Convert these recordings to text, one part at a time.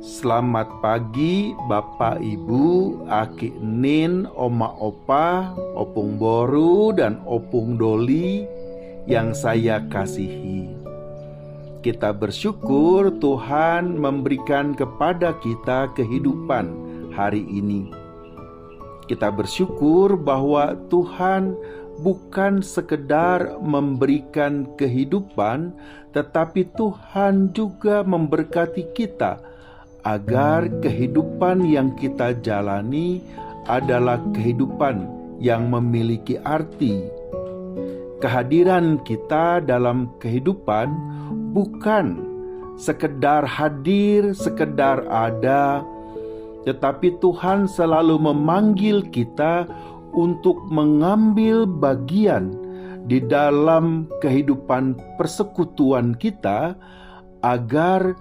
Selamat pagi Bapak Ibu, Aki Nin, Oma Opa, Opung Boru, dan Opung Doli yang saya kasihi. Kita bersyukur Tuhan memberikan kepada kita kehidupan hari ini. Kita bersyukur bahwa Tuhan bukan sekedar memberikan kehidupan, tetapi Tuhan juga memberkati kita agar kehidupan yang kita jalani adalah kehidupan yang memiliki arti. Kehadiran kita dalam kehidupan bukan sekedar hadir, sekedar ada, tetapi Tuhan selalu memanggil kita untuk mengambil bagian di dalam kehidupan persekutuan kita agar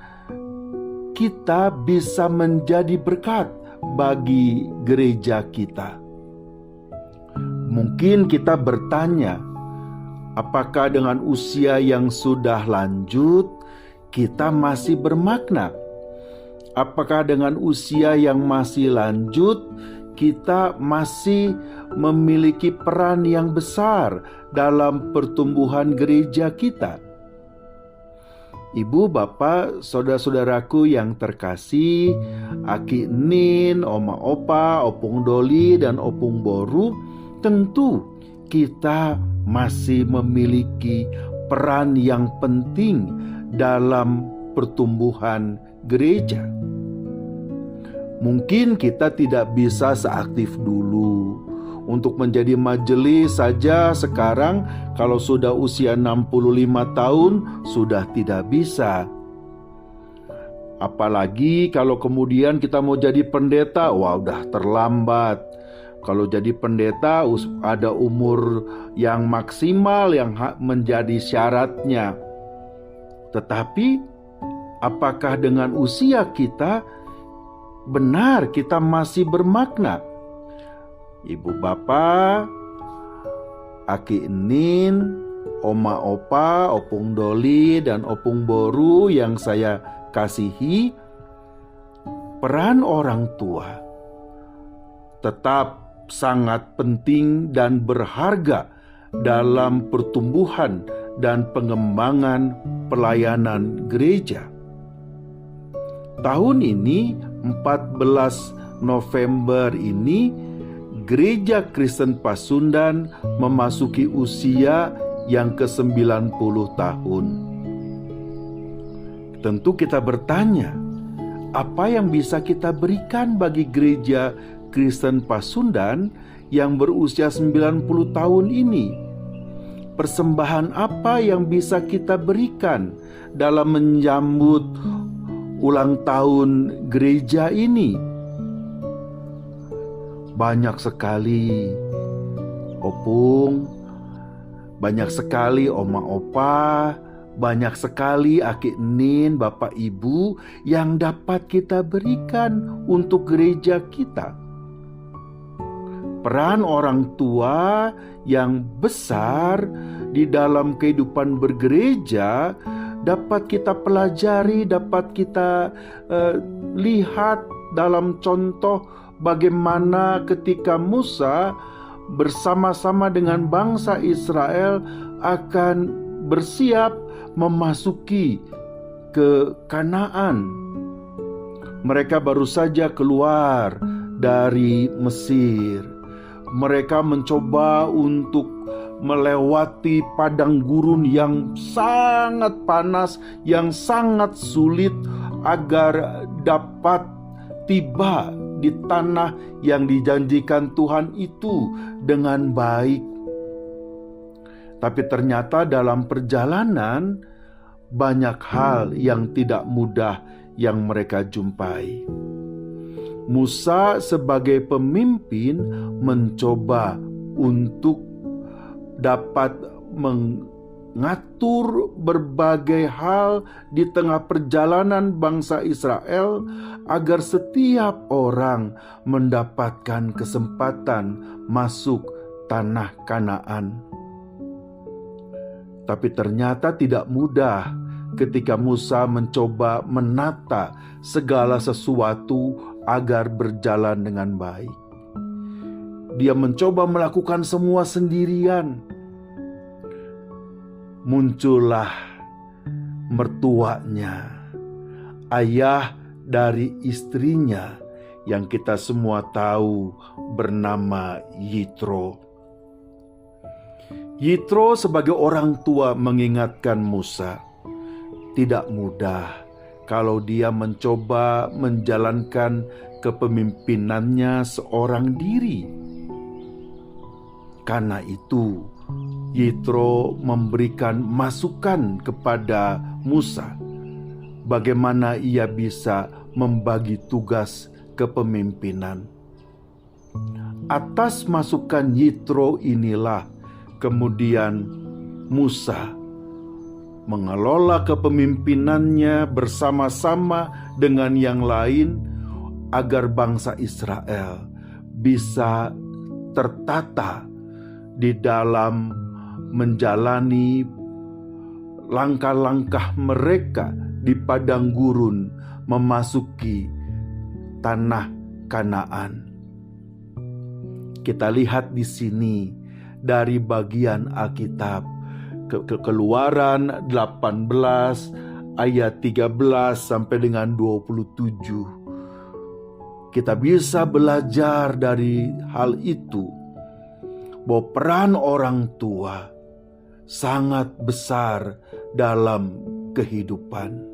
kita bisa menjadi berkat bagi gereja kita. Mungkin kita bertanya, apakah dengan usia yang sudah lanjut kita masih bermakna? Apakah dengan usia yang masih lanjut kita masih memiliki peran yang besar dalam pertumbuhan gereja kita? Ibu, bapak, saudara-saudaraku yang terkasih, Aki Nin, Oma Opa, Opung Doli, dan Opung Boru, tentu kita masih memiliki peran yang penting dalam pertumbuhan gereja. Mungkin kita tidak bisa seaktif dulu. Untuk menjadi majelis saja sekarang kalau sudah usia 65 tahun sudah tidak bisa. Apalagi kalau kemudian kita mau jadi pendeta, wah udah terlambat. Kalau jadi pendeta ada umur yang maksimal yang menjadi syaratnya. Tetapi apakah dengan usia kita benar kita masih bermakna? Ibu bapak, Aki Nin, Oma Opa, Opung Doli, dan Opung Boru yang saya kasihi, peran orang tua tetap sangat penting dan berharga dalam pertumbuhan dan pengembangan pelayanan gereja. Tahun ini 14 November ini Gereja Kristen Pasundan memasuki usia yang ke-90 tahun. Tentu kita bertanya, apa yang bisa kita berikan bagi Gereja Kristen Pasundan yang berusia 90 tahun ini? Persembahan apa yang bisa kita berikan dalam menyambut ulang tahun gereja ini? Banyak sekali Opung, banyak sekali Oma Opa, banyak sekali Aki Nin, Bapak Ibu yang dapat kita berikan untuk gereja kita. Peran orang tua yang besar di dalam kehidupan bergereja dapat kita pelajari, dapat kita lihat dalam contoh bagaimana ketika Musa bersama-sama dengan bangsa Israel akan bersiap memasuki ke Kanaan. Mereka baru saja keluar dari Mesir. Mereka mencoba untuk melewati padang gurun yang sangat panas, yang sangat sulit agar dapat tiba di tanah yang dijanjikan Tuhan itu dengan baik. Tapi ternyata dalam perjalanan banyak hal yang tidak mudah yang mereka jumpai. Musa sebagai pemimpin mencoba untuk dapat mengatur berbagai hal di tengah perjalanan bangsa Israel agar setiap orang mendapatkan kesempatan masuk tanah Kanaan. Tapi ternyata tidak mudah ketika Musa mencoba menata segala sesuatu agar berjalan dengan baik. Dia mencoba melakukan semua sendirian. Muncullah mertuanya, ayah dari istrinya yang kita semua tahu bernama Yitro. Yitro sebagai orang tua mengingatkan Musa, tidak mudah kalau dia mencoba menjalankan kepemimpinannya seorang diri. Karena itu, Yitro memberikan masukan kepada Musa bagaimana ia bisa membagi tugas kepemimpinan. Atas masukan Yitro inilah kemudian Musa mengelola kepemimpinannya bersama-sama dengan yang lain agar bangsa Israel bisa tertata di dalam menjalani langkah-langkah mereka di padang gurun memasuki tanah Kanaan. Kita lihat di sini dari bagian Alkitab, Keluaran 18 ayat 13 sampai dengan 27. Kita bisa belajar dari hal itu bahwa peran orang tua sangat besar dalam kehidupan.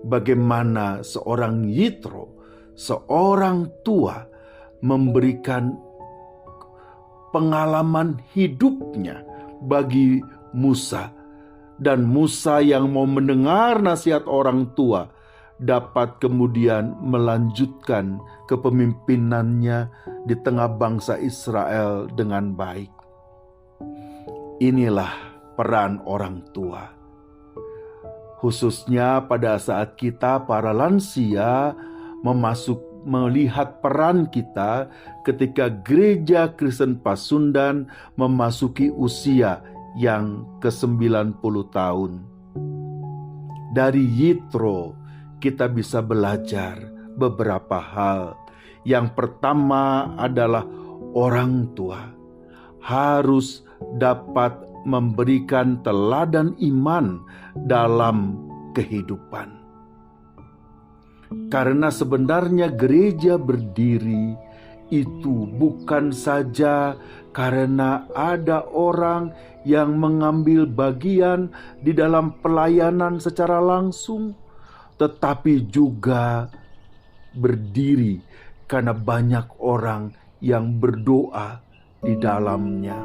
Bagaimana seorang Yitro, seorang tua, memberikan pengalaman hidupnya bagi Musa, dan Musa yang mau mendengar nasihat orang tua dapat kemudian melanjutkan kepemimpinannya di tengah bangsa Israel dengan baik. Inilah peran orang tua, khususnya pada saat kita para lansia melihat peran kita ketika Gereja Kristen Pasundan memasuki usia yang ke-90 tahun. Dari Yitro kita bisa belajar beberapa hal. Yang pertama adalah orang tua harus dapat memberikan teladan iman dalam kehidupan. Karena sebenarnya gereja berdiri itu bukan saja karena ada orang yang mengambil bagian di dalam pelayanan secara langsung, tetapi juga berdiri karena banyak orang yang berdoa di dalamnya.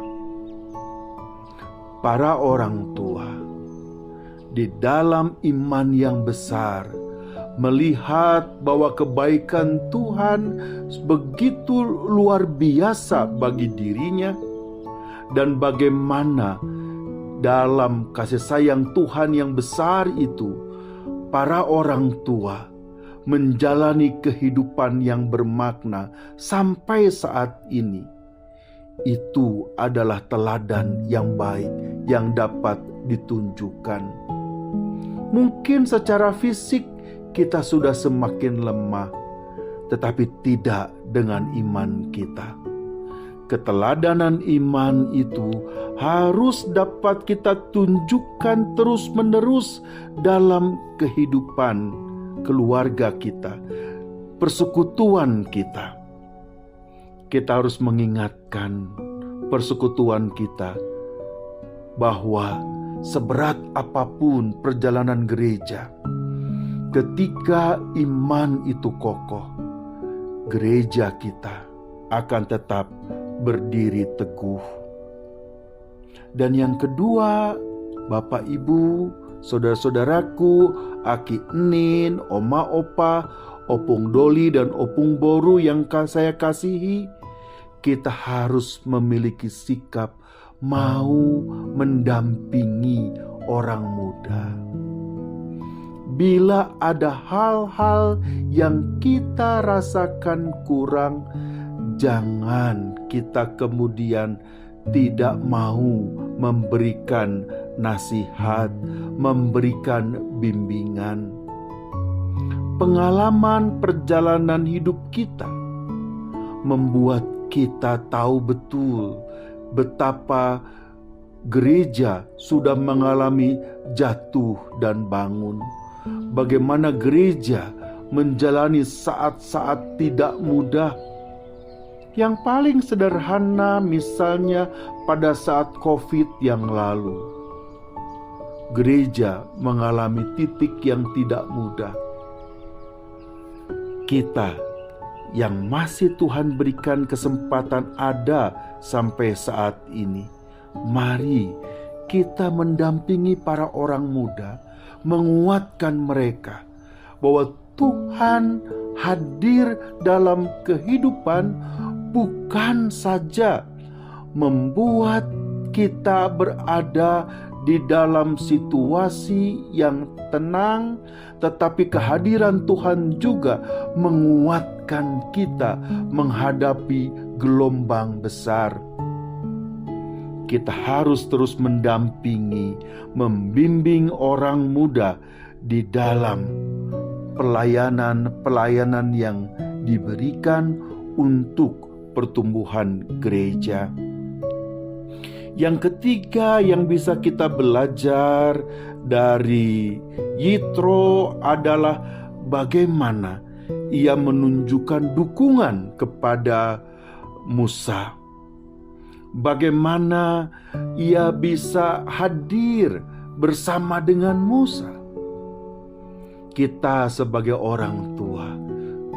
Para orang tua di dalam iman yang besar melihat bahwa kebaikan Tuhan begitu luar biasa bagi dirinya, dan bagaimana dalam kasih sayang Tuhan yang besar itu para orang tua menjalani kehidupan yang bermakna sampai saat ini. Itu adalah teladan yang baik yang dapat ditunjukkan. Mungkin secara fisik kita sudah semakin lemah, tetapi tidak dengan iman kita. Keteladanan iman itu harus dapat kita tunjukkan terus-menerus dalam kehidupan keluarga kita, persekutuan kita. Kita harus mengingatkan persekutuan kita bahwa seberat apapun perjalanan gereja, ketika iman itu kokoh, gereja kita akan tetap berdiri teguh. Dan yang kedua, Bapak Ibu, saudara-saudaraku, Aki Enin, Oma Opa, Opung Doli dan Opung Boru yang saya kasihi, kita harus memiliki sikap mau mendampingi orang muda. Bila ada hal-hal yang kita rasakan kurang, jangan kita kemudian tidak mau memberikan nasihat, memberikan bimbingan. Pengalaman perjalanan hidup kita membuat kita tahu betul betapa gereja sudah mengalami jatuh dan bangun. Bagaimana gereja menjalani saat-saat tidak mudah. Yang paling sederhana misalnya pada saat COVID yang lalu. Gereja mengalami titik yang tidak mudah. Kita yang masih Tuhan berikan kesempatan ada sampai saat ini, mari kita mendampingi para orang muda, menguatkan mereka bahwa Tuhan hadir dalam kehidupan bukan saja membuat kita berada di dalam situasi yang tenang, tetapi kehadiran Tuhan juga menguatkan kita menghadapi gelombang besar. Kita harus terus mendampingi, membimbing orang muda di dalam pelayanan yang diberikan untuk pertumbuhan gereja. Yang ketiga yang bisa kita belajar dari Yitro adalah bagaimana ia menunjukkan dukungan kepada Musa. Bagaimana ia bisa hadir bersama dengan Musa. Kita sebagai orang tua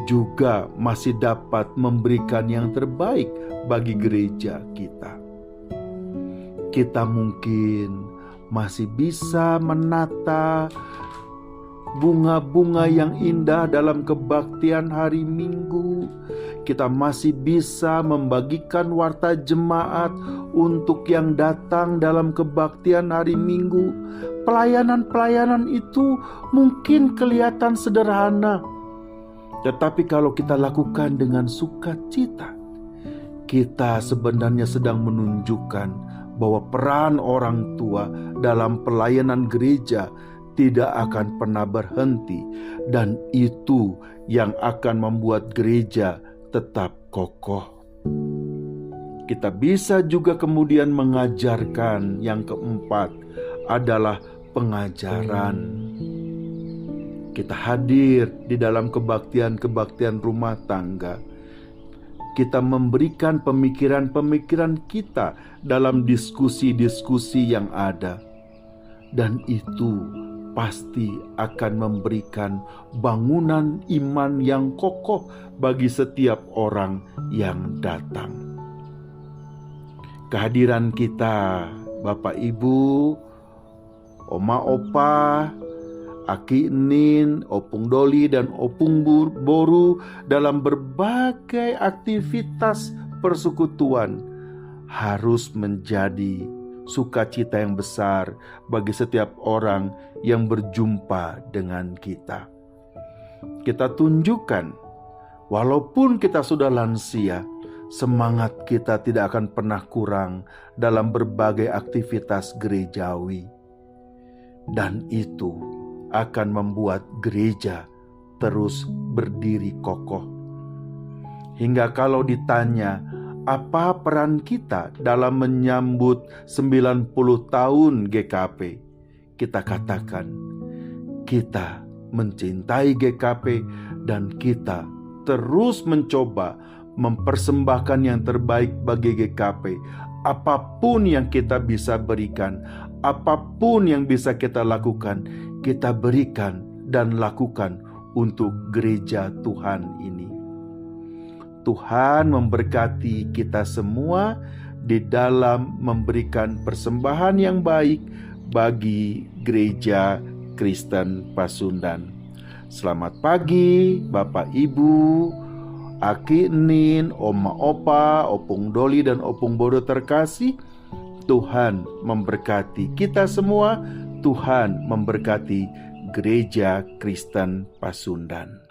juga masih dapat memberikan yang terbaik bagi gereja kita. Kita mungkin masih bisa menata bunga-bunga yang indah dalam kebaktian hari Minggu. Kita masih bisa membagikan warta jemaat untuk yang datang dalam kebaktian hari Minggu. Pelayanan-pelayanan itu mungkin kelihatan sederhana, tetapi kalau kita lakukan dengan sukacita, kita sebenarnya sedang menunjukkan bahwa peran orang tua dalam pelayanan gereja tidak akan pernah berhenti, dan itu yang akan membuat gereja tetap kokoh. Kita bisa juga kemudian mengajarkan. Yang keempat adalah pengajaran. Kita hadir di dalam kebaktian rumah tangga. Kita memberikan pemikiran-pemikiran kita dalam diskusi-diskusi yang ada. Dan itu pasti akan memberikan bangunan iman yang kokoh bagi setiap orang yang datang. Kehadiran kita, Bapak Ibu, Oma Opa, Aki Nin, Opung Doli, dan Opung Boru dalam berbagai aktivitas persekutuan harus menjadi sukacita yang besar bagi setiap orang yang berjumpa dengan kita. Kita tunjukkan, walaupun kita sudah lansia, semangat kita tidak akan pernah kurang dalam berbagai aktivitas gerejawi. Dan itu akan membuat gereja terus berdiri kokoh. Hingga kalau ditanya, apa peran kita dalam menyambut 90 tahun GKP? Kita katakan, kita mencintai GKP dan kita terus mencoba mempersembahkan yang terbaik bagi GKP. Apapun yang kita bisa berikan, apapun yang bisa kita lakukan, kita berikan dan lakukan untuk gereja Tuhan ini. Tuhan memberkati kita semua di dalam memberikan persembahan yang baik bagi gereja Kristen Pasundan. Selamat pagi Bapak Ibu, Aki Nin, Oma Opa, Opung Doli, dan Opung Bodo terkasih. Tuhan memberkati kita semua. Tuhan memberkati gereja Kristen Pasundan.